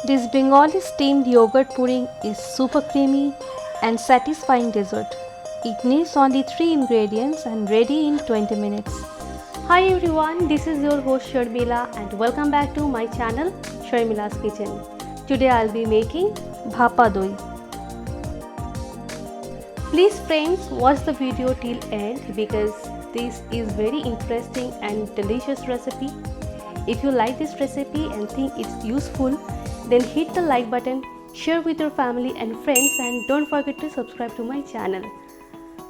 This Bengali steamed yogurt pudding is super creamy and satisfying dessert. It needs only 3 ingredients and ready in 20 minutes. Hi everyone, this is your host Sharmila and welcome back to my channel Sharmila's Kitchen. Today I'll be making bhapa doi. Please friends, watch the video till end because this is very interesting and delicious recipe. If you like this recipe and think it's useful, then hit the like button, share with your family and friends, and don't forget to subscribe to my channel.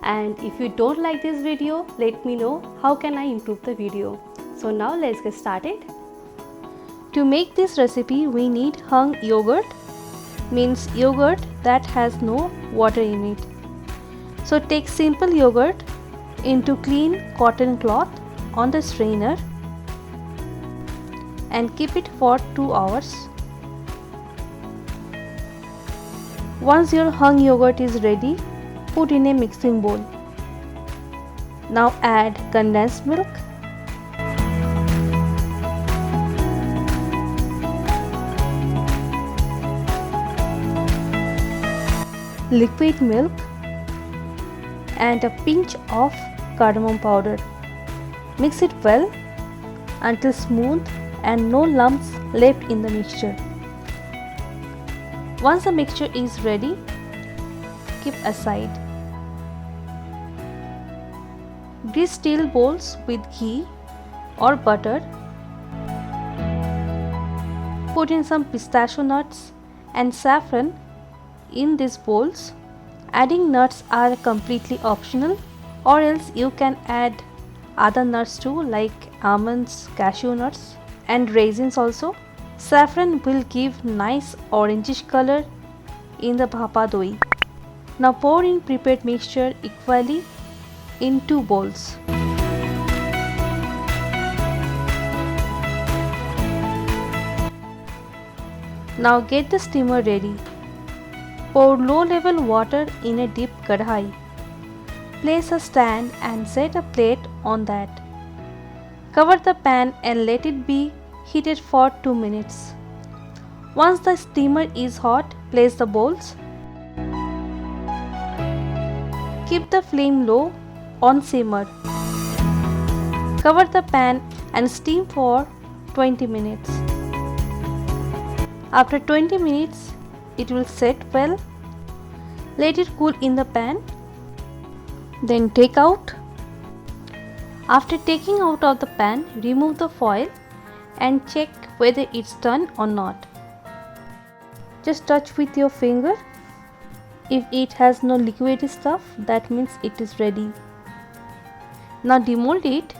And if you don't like this video, let me know how can I improve the video. So now let's get started. To make this recipe we need hung yogurt, means yogurt that has no water in it. So take simple yogurt into clean cotton cloth on the strainer and keep it for 2 hours. Once your hung yogurt is ready, put in a mixing bowl. Now add condensed milk, liquid milk and a pinch of cardamom powder. Mix it well until smooth and no lumps left in the mixture. Once the mixture is ready, keep aside. Grease steel bowls with ghee or butter. Put in some pistachio nuts and saffron in these bowls. Adding nuts are completely optional, or else you can add other nuts too, like almonds, cashew nuts and raisins also. Saffron will give nice orangish color in the bhapa doi. Now pour in prepared mixture equally in 2 bowls. Now get the steamer ready. Pour low level water in a deep kadhai. Place a stand and set a plate on that. Cover the pan and let it be heated for 2 minutes. Once the steamer is hot, place the bowls. Keep the flame low on simmer. Cover the pan and steam for 20 minutes. After 20 minutes, it will set well. Let it cool in the pan. Then take out. After taking out of the pan, remove the foil and check whether it's done or not. Just touch with your finger. If it has no liquidy stuff, that means it is ready. Now demold it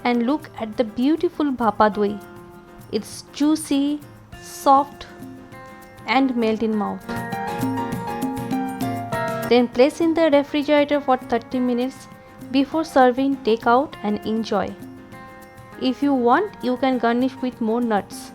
and look at the beautiful bhapa doi. It's juicy, soft and melt in mouth. Then place in the refrigerator for 30 minutes. Before serving, take out and enjoy. If you want, you can garnish with more nuts.